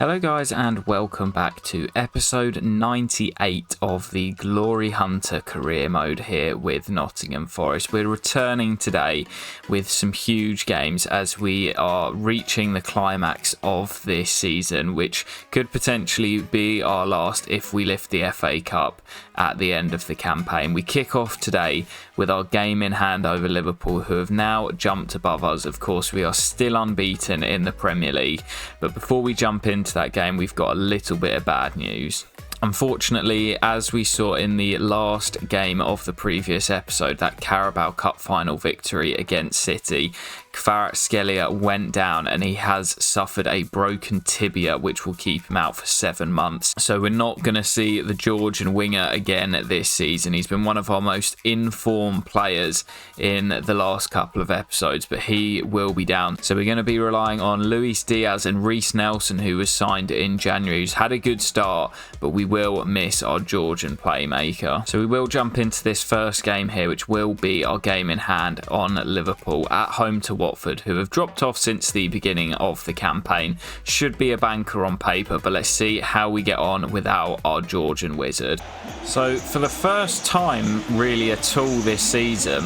Hello guys and welcome back to episode 98 of the Glory Hunter career mode here with Nottingham Forest. We're returning today with some huge games as we are reaching the climax of this season, which could potentially be our last if we lift the FA Cup at the end of the campaign. We kick off today with our game in hand over Liverpool, who have now jumped above us. Of course, we are still unbeaten in the Premier League, but before we jump into that game, we've got a little bit of bad news. Unfortunately, as we saw in the last game of the previous episode, that Carabao Cup final victory against City, Kvaratskhelia went down and he has suffered a broken tibia, which will keep him out for 7 months. So we're not going to see the Georgian winger again this season. He's been one of our most informed players in the last couple of episodes, but he will be down. So we're going to be relying on Luis Diaz and Reiss Nelson, who was signed in January, who's had a good start, but we will miss our Georgian playmaker. So we will jump into this first game here, which will be our game in hand on Liverpool at home to Watford, who have dropped off since the beginning of the campaign. Should be a banker on paper, but let's see how we get on without our Georgian wizard. So for the first time really at all this season,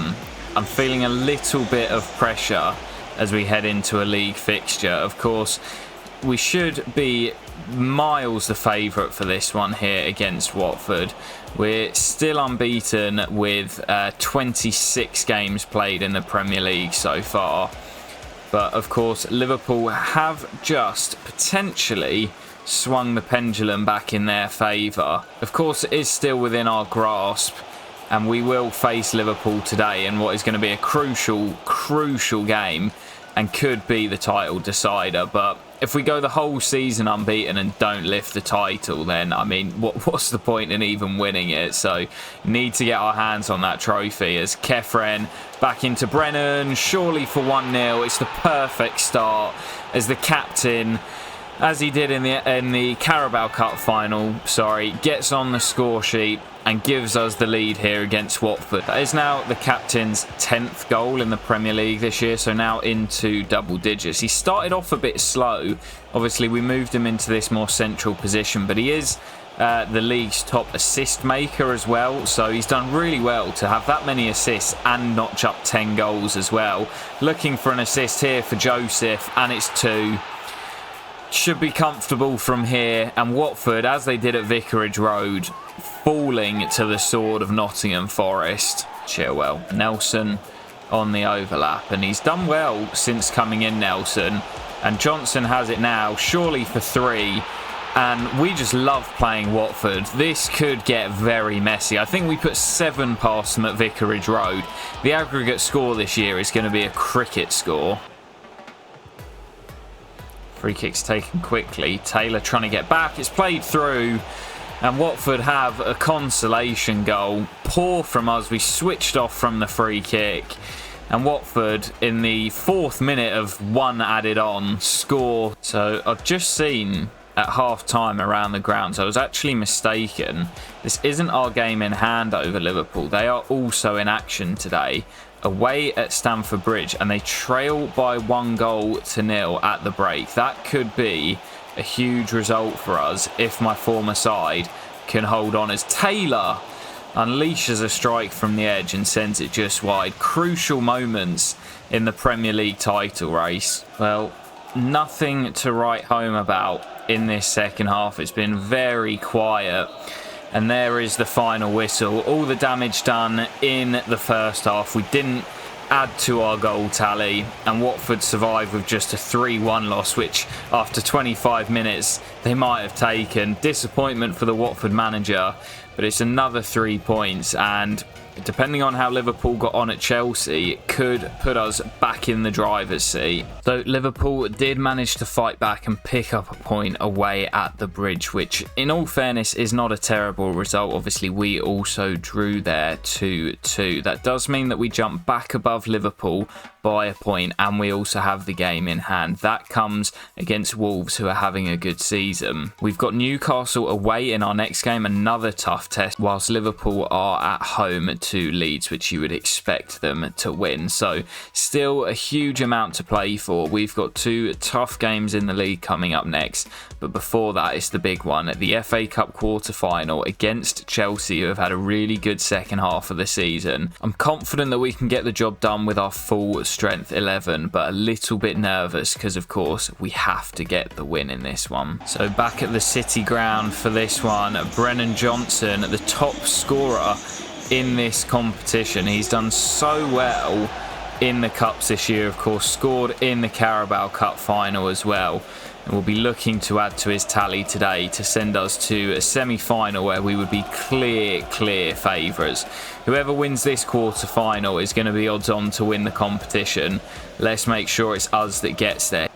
I'm feeling a little bit of pressure as we head into a league fixture. Of course, we should be miles the favourite for this one here against Watford. We're still unbeaten with 26 games played in the Premier League so far. But of course, Liverpool have just potentially swung the pendulum back in their favour. Of course, it is still within our grasp, and we will face Liverpool today in what is going to be a crucial game and could be the title decider. But if we go the whole season unbeaten and don't lift the title, then, I mean, what's the point in even winning it? So, need to get our hands on that trophy as Kefren back into Brennan, surely for 1-0. It's the perfect start as the captain, as he did in the Carabao Cup final, gets on the score sheet and gives us the lead here against Watford. That is now the captain's 10th goal in the Premier League this year, so now into double digits. He started off a bit slow. Obviously, we moved him into this more central position, but he is the league's top assist maker as well, so he's done really well to have that many assists and notch up 10 goals as well. Looking for an assist here for Joseph, and it's 2. Should be comfortable from here, and Watford, as they did at Vicarage Road, falling to the sword of Nottingham Forest. Chilwell, Nelson on the overlap, and he's done well since coming in, Nelson, and Johnson has it now, surely for 3, and we just love playing Watford. This could get very messy. I think we put 7 past them at Vicarage Road. The aggregate score this year is going to be a cricket score. Free kick's taken quickly. Taylor trying to get back. It's played through. And Watford have a consolation goal. Poor from us. We switched off from the free kick. And Watford, in the 4th minute of 1 added on, score. So I've just seen at half-time around the grounds, I was actually mistaken. This isn't our game in hand over Liverpool. They are also in action today, away at Stamford Bridge, and they trail by 1-0 at the break. That could be a huge result for us if my former side can hold on, as Taylor unleashes a strike from the edge and sends it just wide. Crucial moments in the Premier League title race. Well, nothing to write home about in this second half. It's been very quiet. And there is the final whistle. All the damage done in the first half. We didn't add to our goal tally, and Watford survived with just a 3-1 loss, which after 25 minutes they might have taken. Disappointment for the Watford manager, but it's another 3 points, and depending on how Liverpool got on at Chelsea, it could put us back in the driver's seat. So Liverpool did manage to fight back and pick up a point away at the Bridge, which in all fairness is not a terrible result. Obviously, we also drew there 2-2. That does mean that we jump back above Liverpool by a point, and we also have the game in hand. That comes against Wolves, who are having a good season. We've got Newcastle away in our next game, another tough test, whilst Liverpool are at home to Leeds, which you would expect them to win. So still a huge amount to play for. We've got 2 tough games in the league coming up next, but before that it's the big one, the FA Cup quarter-final against Chelsea, who have had a really good second half of the season. I'm confident that we can get the job done with our full strength 11, but a little bit nervous because of course we have to get the win in this one. So back at the City ground for this one, Brennan Johnson, the top scorer in this competition. He's done so well in the Cups this year, of course, scored in the Carabao Cup final as well. And we'll be looking to add to his tally today to send us to a semi-final where we would be clear favourites. Whoever wins this quarter-final is going to be odds on to win the competition. Let's make sure it's us that gets there.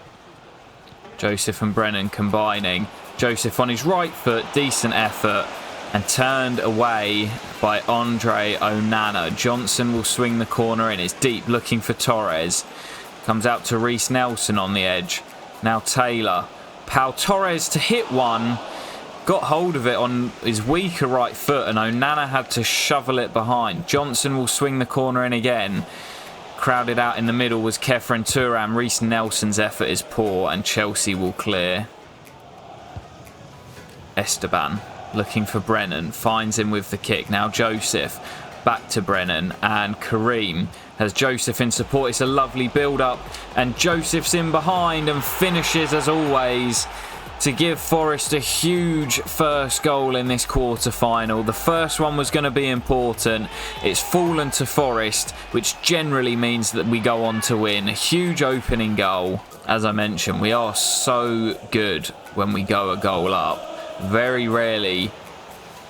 Joseph and Brennan combining. Joseph on his right foot, decent effort, and turned away by Andre Onana. Johnson will swing the corner in. It's deep, looking for Torres. Comes out to Reece Nelson on the edge. Now Taylor. Pau Torres to hit one. Got hold of it on his weaker right foot, and Onana had to shovel it behind. Johnson will swing the corner in again. Crowded out in the middle was Kefren Turam. Reece Nelson's effort is poor, and Chelsea will clear. Esteban looking for Brennan, finds him with the kick. Now Joseph, back to Brennan, and Kareem has Joseph in support. It's a lovely build-up, and Joseph's in behind and finishes as always to give Forest a huge first goal in this quarter-final. The first one was going to be important. It's fallen to Forest, which generally means that we go on to win. A huge opening goal. As I mentioned, we are so good when we go a goal up. Very rarely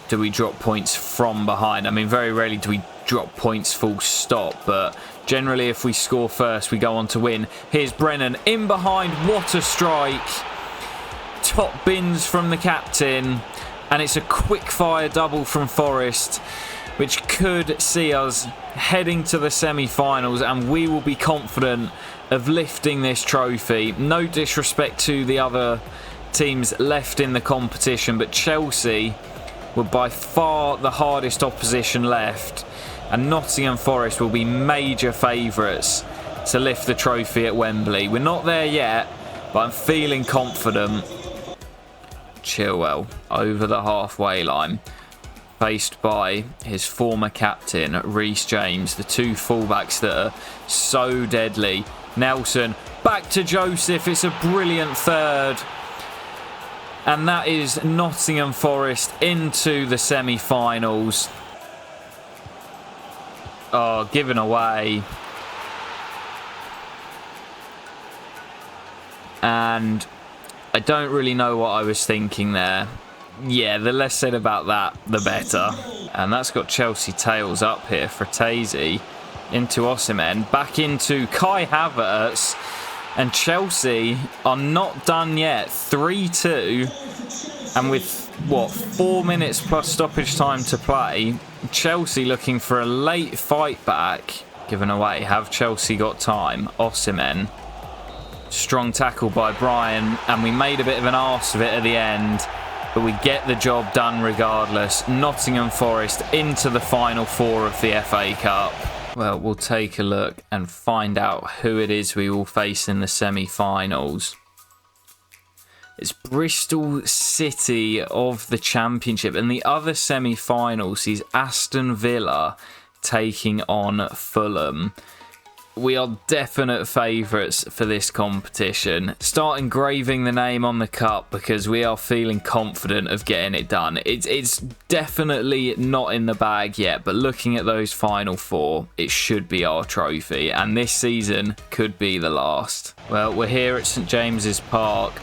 do we drop points from behind. I mean, very rarely do we drop points full stop, but generally if we score first, we go on to win. Here's Brennan in behind. What a strike. Top bins from the captain, and it's a quick-fire double from Forest, which could see us heading to the semi-finals, and we will be confident of lifting this trophy. No disrespect to the other teams left in the competition, but Chelsea were by far the hardest opposition left, and Nottingham Forest will be major favourites to lift the trophy at Wembley. We're not there yet, but I'm feeling confident. Chilwell over the halfway line, faced by his former captain Reece James, the 2 fullbacks that are so deadly. Nelson back to Joseph. It's a brilliant third. And that is Nottingham Forest into the semi-finals. Oh, given away. And I don't really know what I was thinking there. Yeah, the less said about that, the better. And that's got Chelsea tails up here. Fratesi into Osimhen. Back into Kai Havertz. And Chelsea are not done yet. 3-2. And with, what, 4 minutes plus stoppage time to play, Chelsea looking for a late fight back. Given away. Have Chelsea got time? Osimhen. Strong tackle by Brian. And we made a bit of an arse of it at the end. But we get the job done regardless. Nottingham Forest into the final 4 of the FA Cup. Well, we'll take a look and find out who it is we will face in the semi-finals. It's Bristol City of the Championship, and the other semi-final sees Aston Villa taking on Fulham. We are definite favourites for this competition. Start engraving the name on the cup because we are feeling confident of getting it done. It's definitely not in the bag yet, but looking at those final 4, it should be our trophy, and this season could be the last. Well, we're here at St James's Park.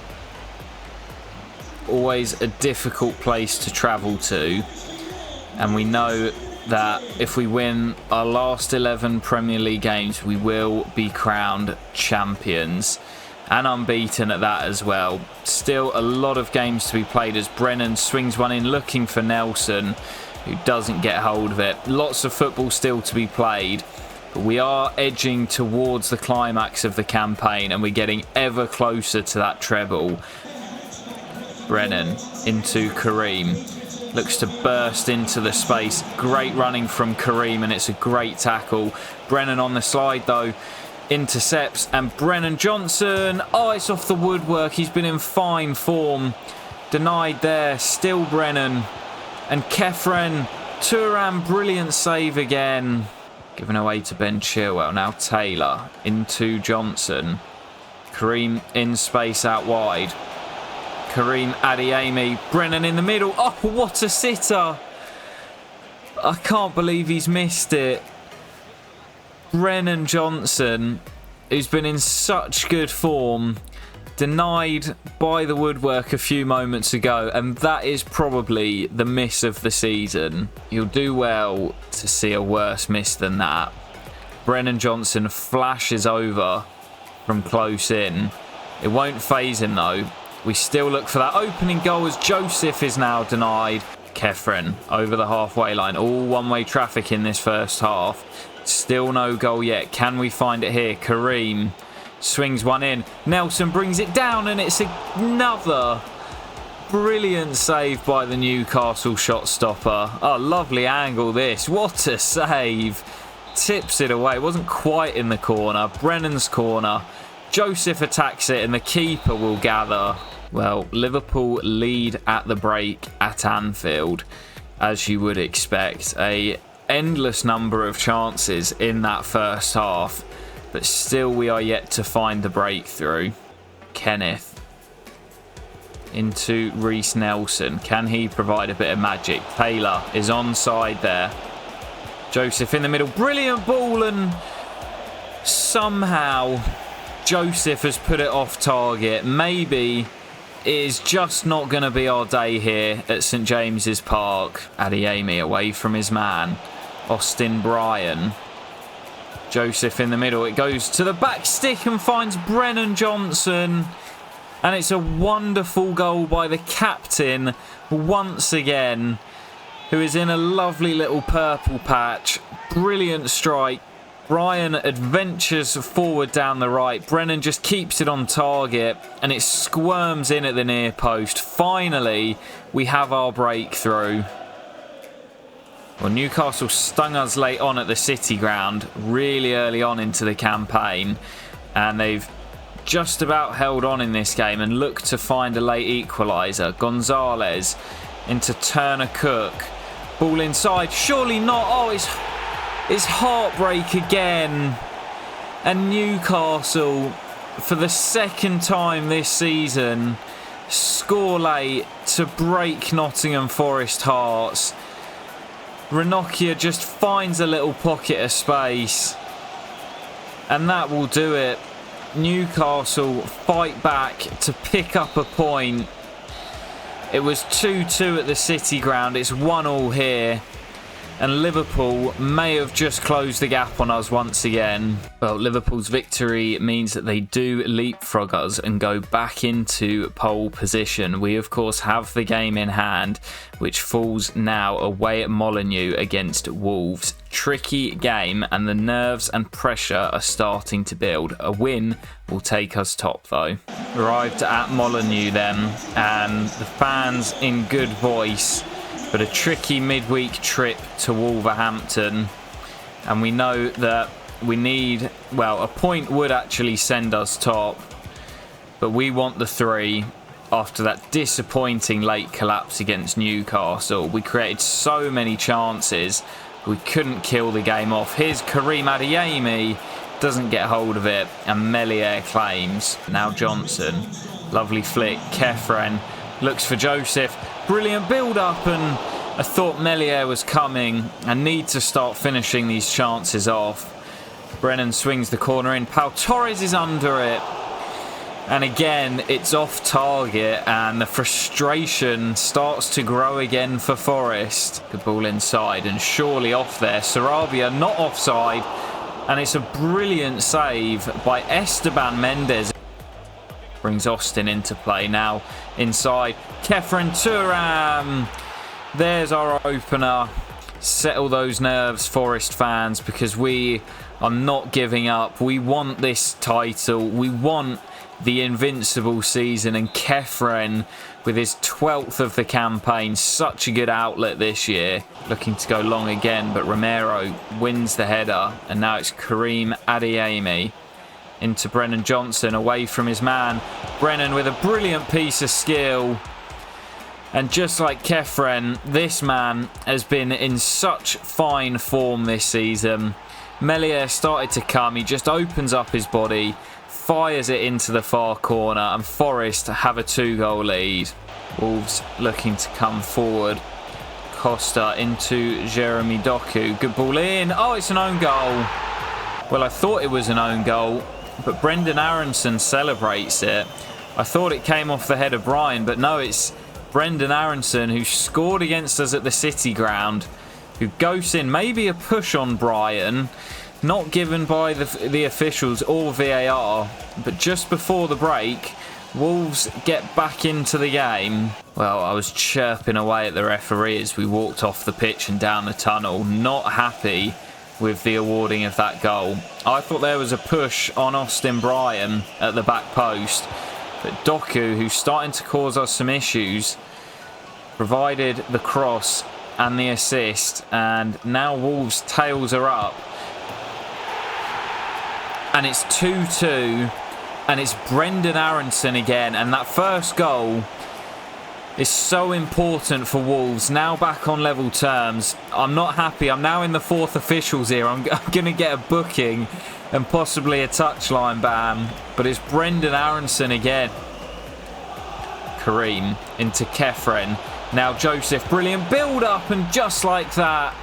Always a difficult place to travel to, and we know that if we win our last 11 Premier League games, we will be crowned champions, and unbeaten at that as well. Still a lot of games to be played as Brennan swings one in looking for Nelson, who doesn't get hold of it. Lots of football still to be played, but we are edging towards the climax of the campaign, and we're getting ever closer to that treble. Brennan into Kareem. Looks to burst into the space. Great running from Kareem, and it's a great tackle. Brennan on the slide, though. Intercepts, and Brennan Johnson. Oh, it's off the woodwork. He's been in fine form. Denied there. Still Brennan. And Kefren. Thuram, brilliant save again. Given away to Ben Chilwell. Now Taylor into Johnson. Kareem in space out wide. Kareem Adeyemi. Brennan in the middle. Oh, what a sitter. I can't believe he's missed it. Brennan Johnson, who's been in such good form, denied by the woodwork a few moments ago, and that is probably the miss of the season. You'll do well to see a worse miss than that. Brennan Johnson flashes over from close in. It won't faze him though. We still look for that opening goal as Joseph is now denied. Kefren over the halfway line. All one-way traffic in this first half. Still no goal yet. Can we find it here? Kareem swings one in. Nelson brings it down, and it's another brilliant save by the Newcastle shot stopper. Oh, lovely angle this. What a save. Tips it away. It wasn't quite in the corner. Brennan's corner. Joseph attacks it, and the keeper will gather. Well, Liverpool lead at the break at Anfield, as you would expect. A endless number of chances in that first half, but still we are yet to find the breakthrough. Kenneth into Reece Nelson. Can he provide a bit of magic? Taylor is onside there. Joseph in the middle. Brilliant ball, and somehow Joseph has put it off target. Maybe it is just not going to be our day here at St James's Park. Adeyemi away from his man. Austin Bryan. Joseph in the middle. It goes to the back stick and finds Brennan Johnson. And it's a wonderful goal by the captain once again, who is in a lovely little purple patch. Brilliant strike. Bryan adventures forward down the right. Brennan just keeps it on target, and it squirms in at the near post. Finally, we have our breakthrough. Well, Newcastle stung us late on at the City ground, really early on into the campaign, and they've just about held on in this game and looked to find a late equaliser. Gonzalez into Turner Cook. Ball inside. Surely not. Oh, it's heartbreak again. And Newcastle, for the second time this season, score late to break Nottingham Forest hearts. Ranocchia just finds a little pocket of space, and that will do it. Newcastle fight back to pick up a point. It was 2-2 at the City ground. It's 1-1 here. And Liverpool may have just closed the gap on us once again. Well, Liverpool's victory means that they do leapfrog us and go back into pole position. We, of course, have the game in hand, which falls now away at Molineux against Wolves. Tricky game, and the nerves and pressure are starting to build. A win will take us top, though. Arrived at Molineux then, and the fans in good voice. But a tricky midweek trip to Wolverhampton, and we know that we need, well, a point would actually send us top, but we want the 3 after that disappointing late collapse against Newcastle. We created so many chances, we couldn't kill the game off. Here's Kareem Adeyemi, doesn't get hold of it, and Melier claims. Now Johnson, lovely flick. Kefren looks for Joseph. Brilliant build-up, and I thought Melier was coming. I need to start finishing these chances off. Brennan swings the corner in. Pau Torres is under it. And again, it's off target, and the frustration starts to grow again for Forest. Good ball inside, and surely off there. Sarabia not offside, and it's a brilliant save by Esteban Mendes. Brings Austin into play now. Inside, Kefren Thuram. There's our opener. Settle those nerves, Forest fans, because we are not giving up. We want this title. We want the invincible season, and Kefren with his 12th of the campaign. Such a good outlet this year. Looking to go long again, but Romero wins the header. And now it's Karim Adeyemi into Brennan Johnson, away from his man. Brennan with a brilliant piece of skill. And just like Kefren, this man has been in such fine form this season. Melier started to come. He just opens up his body, fires it into the far corner, and Forest have a 2-goal lead. Wolves looking to come forward. Costa into Jeremy Doku. Good ball in. Oh, it's an own goal. Well, I thought it was an own goal, but Brendan Aronson celebrates it. I thought it came off the head of Brian, but no, it's Brendan Aronson, who scored against us at the City ground, who goes in. Maybe a push on Brian, not given by the officials or VAR, but just before the break, Wolves get back into the game. Well, I was chirping away at the referee as we walked off the pitch and down the tunnel, not happy with the awarding of that goal. I thought there was a push on Austin Bryan at the back post, but Doku, who's starting to cause us some issues, provided the cross and the assist, and now Wolves' tails are up. And it's 2-2, and it's Brendan Aronson again, and that first goal is so important for Wolves. Now back on level terms. I'm not happy. I'm now in the 4th officials here. I'm going to get a booking and possibly a touchline ban, but it's Brendan Aronson again. Kareem into Kefren. Now Joseph, brilliant build up, and just like that,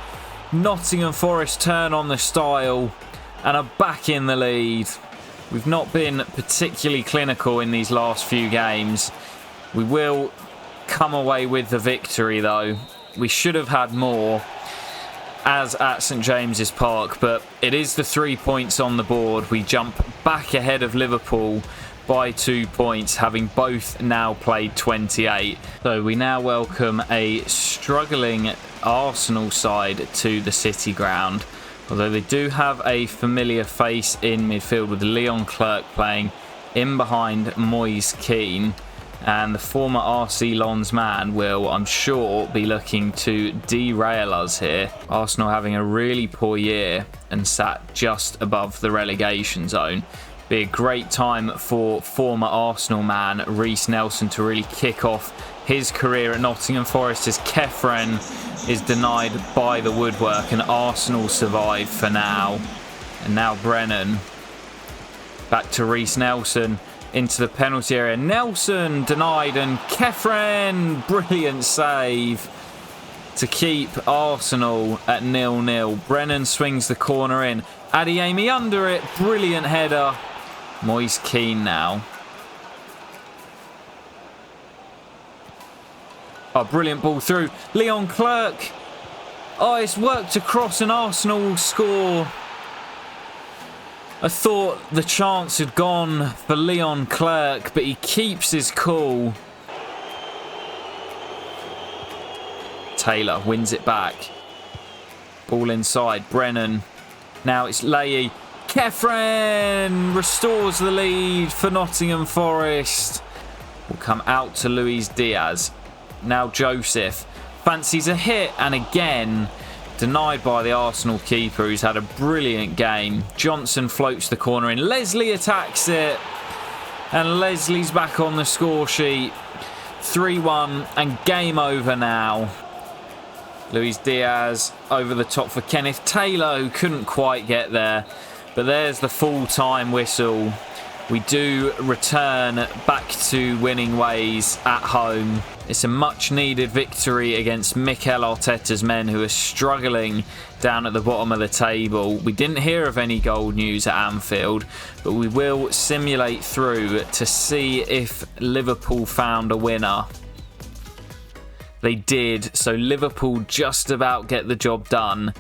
Nottingham Forest turn on the style and are back in the lead. We've not been particularly clinical in these last few games. We will come away with the victory though. We should have had more as at St James's Park, but it is the 3 points on the board. We jump back ahead of Liverpool by 2 points, having both now played 28. So we now welcome a struggling Arsenal side to the City ground, although they do have a familiar face in midfield with Leon Clerc playing in behind Moise Keane. And the former RC Lens man will, I'm sure, be looking to derail us here. Arsenal having a really poor year and sat just above the relegation zone. Be a great time for former Arsenal man Reiss Nelson to really kick off his career at Nottingham Forest, as Kefren is denied by the woodwork and Arsenal survive for now. And now Brennan back to Reiss Nelson into the penalty area. Nelson denied, and Kefren, brilliant save to keep Arsenal at 0-0. Brennan swings the corner in. Adeyemi under it, brilliant header. Moise Keane now. Oh, brilliant ball through. Leon Clerc. Oh, it's worked across and Arsenal will score. I thought the chance had gone for Leon Clerc, but he keeps his cool. Taylor wins it back. Ball inside. Brennan. Now it's Leahy. Kefren restores the lead for Nottingham Forest. Will come out to Luis Diaz. Now Joseph fancies a hit, and again denied by the Arsenal keeper, who's had a brilliant game. Johnson floats the corner in. Leslie attacks it, and Leslie's back on the score sheet. 3-1 and game over now. Luis Diaz over the top for Kenneth Taylor, who couldn't quite get there. But there's the full-time whistle. We do return back to winning ways at home. It's a much-needed victory against Mikel Arteta's men, who are struggling down at the bottom of the table. We didn't hear of any goal news at Anfield, but we will simulate through to see if Liverpool found a winner. They did, so Liverpool just about get the job done,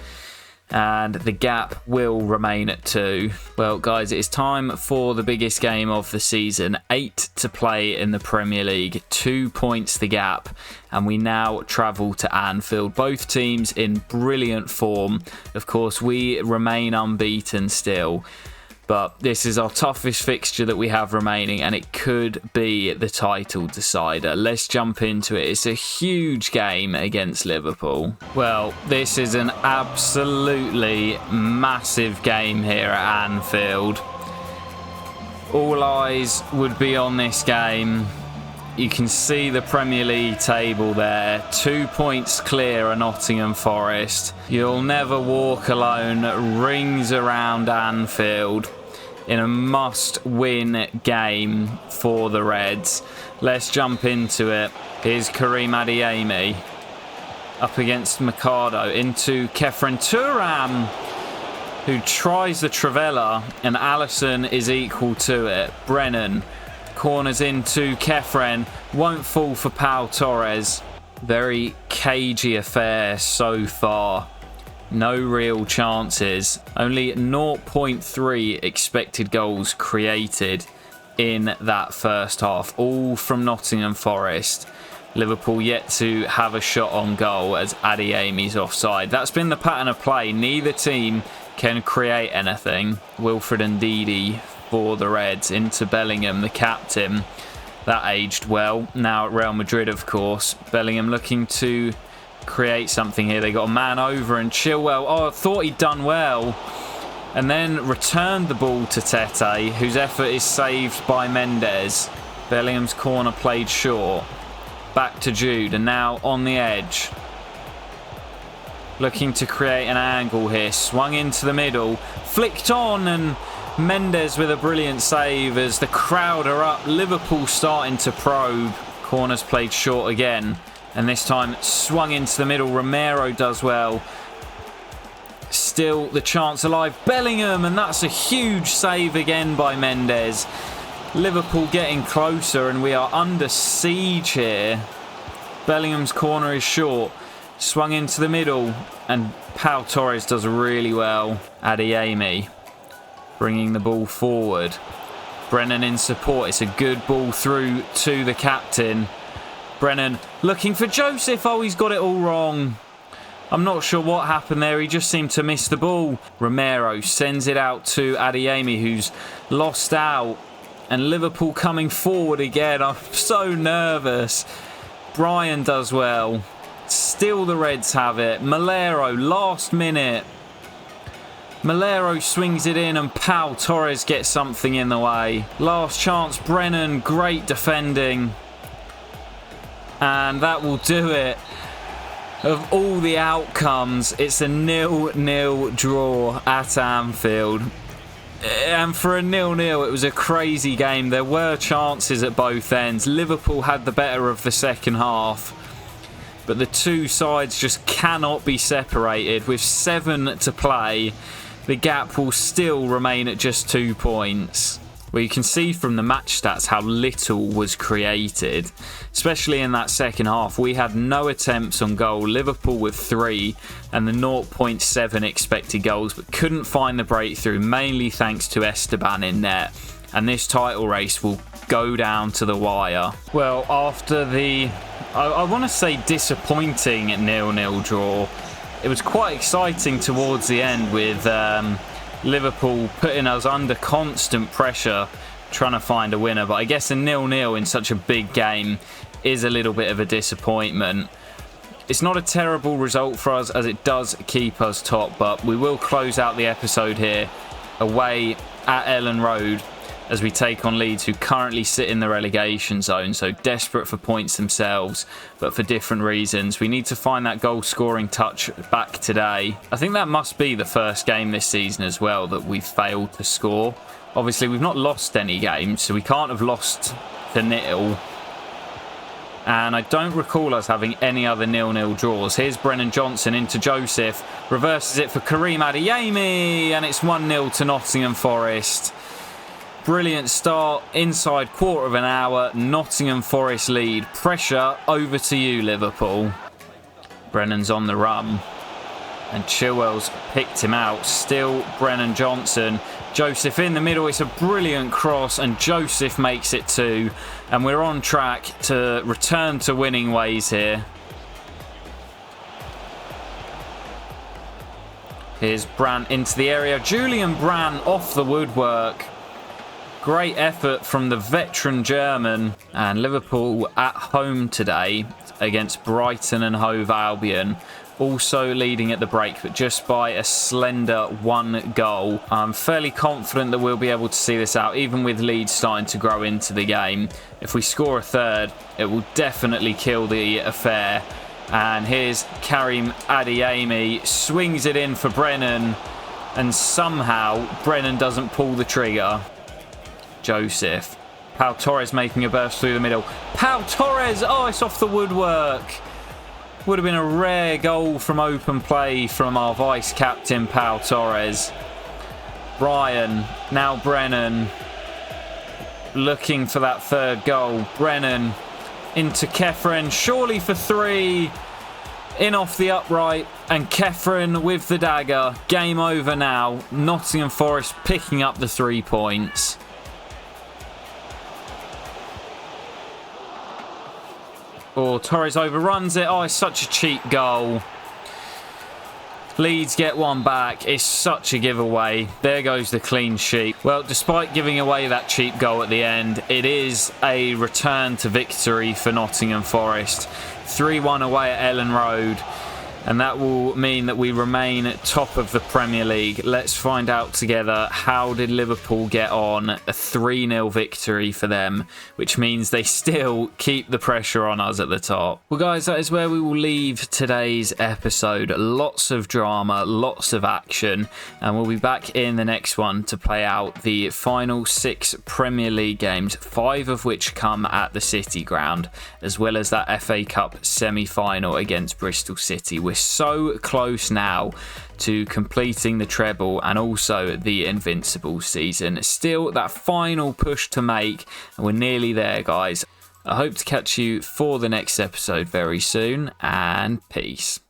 and the gap will remain at 2. Well, guys, it is time for the biggest game of the season. 8 to play in the Premier League, 2 points the gap, and we now travel to Anfield. Both teams in brilliant form. Of course, we remain unbeaten still. But this is our toughest fixture that we have remaining, and it could be the title decider. Let's jump into it. It's a huge game against Liverpool. Well, this is an absolutely massive game here at Anfield. All eyes would be on this game. You can see the Premier League table there. 2 points clear of Nottingham Forest. You'll never walk alone rings around Anfield in a must-win game for the Reds. Let's jump into it. Here's Karim Adeyemi up against Mercado into Kefren Turam, who tries the Trivela, and Alisson is equal to it. Brennan corners into Kefren, won't fall for Pau Torres. Very cagey affair so far. No real chances. Only 0.3 expected goals created in that first half. All from Nottingham Forest. Liverpool yet to have a shot on goal as Adeyemi's offside. That's been the pattern of play. Neither team can create anything. Wilfred Ndidi for the Reds into Bellingham, the captain. That aged well. Now at Real Madrid, of course. Bellingham looking to create something here. They got a man over, and Chilwell, oh, I thought he'd done well, and then returned the ball to Tete, whose effort is saved by Mendes. Bellingham's corner played short. Back to Jude, and now on the edge. Looking to create an angle here. Swung into the middle. Flicked on, and Mendes with a brilliant save as the crowd are up. Liverpool starting to probe. Corners played short again. And this time swung into the middle. Romero does well. Still the chance alive. Bellingham, and that's a huge save again by Mendes. Liverpool getting closer, and we are under siege here. Bellingham's corner is short. Swung into the middle, and Pau Torres does really well. Adeyemi bringing the ball forward. Brennan in support. It's a good ball through to the captain. Brennan looking for Joseph. Oh, he's got it all wrong. I'm not sure what happened there. He just seemed to miss the ball. Romero sends it out to Adeyemi, who's lost out. And Liverpool coming forward again. I'm so nervous. Brian does well. Still the Reds have it. Malero, last minute. Malero swings it in, and Pau Torres gets something in the way. Last chance, Brennan. Great defending. And that will do it. Of all the outcomes, it's a 0-0 draw at Anfield. And for a 0-0, it was a crazy game. There were chances at both ends. Liverpool had the better of the second half. But the two sides just cannot be separated. With 7 to play, the gap will still remain at just 2 points. Well, you can see from the match stats how little was created, especially in that second half. We had no attempts on goal, Liverpool with 3 and the 0.7 expected goals, but couldn't find the breakthrough, mainly thanks to Esteban in net. And this title race will go down to the wire. Well, after the, I want to say, disappointing 0-0 draw, it was quite exciting towards the end with Liverpool putting us under constant pressure trying to find a winner. But I guess a 0-0 in such a big game is a little bit of a disappointment. It's not a terrible result for us, as it does keep us top, but we will close out the episode here away at Ellen Road as we take on Leeds, who currently sit in the relegation zone, so desperate for points themselves, but for different reasons. We need to find that goal-scoring touch back today. I think that must be the first game this season as well that we've failed to score. Obviously, we've not lost any games, so we can't have lost to 0. And I don't recall us having any other 0-0 draws. Here's Brennan Johnson into Joseph, reverses it for Karim Adeyemi, and it's 1-0 to Nottingham Forest. Brilliant start, inside quarter of an hour, Nottingham Forest lead. Pressure over to you, Liverpool. Brennan's on the run, and Chilwell's picked him out. Still Brennan Johnson. Joseph in the middle, it's a brilliant cross, and Joseph makes it 2. And we're on track to return to winning ways here. Here's Brandt into the area. Julian Brandt off the woodwork. Great effort from the veteran German. And Liverpool at home today against Brighton and Hove Albion. Also leading at the break, but just by a slender 1 goal. I'm fairly confident that we'll be able to see this out, even with Leeds starting to grow into the game. If we score a third, it will definitely kill the affair. And here's Karim Adeyemi, swings it in for Brennan, and somehow Brennan doesn't pull the trigger. Joseph. Pau Torres making a burst through the middle. Pau Torres! Oh, it's off the woodwork. Would have been a rare goal from open play from our vice-captain, Pau Torres. Ryan, now Brennan. Looking for that third goal. Brennan into Kefren, surely for 3. In off the upright, and Kefren with the dagger. Game over now. Nottingham Forest picking up the 3 points. Oh, Torres overruns it. Oh, it's such a cheap goal. Leeds get one back. It's such a giveaway. There goes the clean sheet. Well, despite giving away that cheap goal at the end, it is a return to victory for Nottingham Forest. 3-1 away at Ellen Road. And that will mean that we remain top of the Premier League. Let's find out together, how did Liverpool get on? A 3-0 victory for them, which means they still keep the pressure on us at the top. Well, guys, that is where we will leave today's episode. Lots of drama, lots of action, and we'll be back in the next one to play out the final 6 Premier League games, 5 of which come at the City Ground, as well as that FA Cup semi-final against Bristol City. We're so close now to completing the treble and also the Invincible season. Still that final push to make, and we're nearly there, guys. I hope to catch you for the next episode very soon, and peace.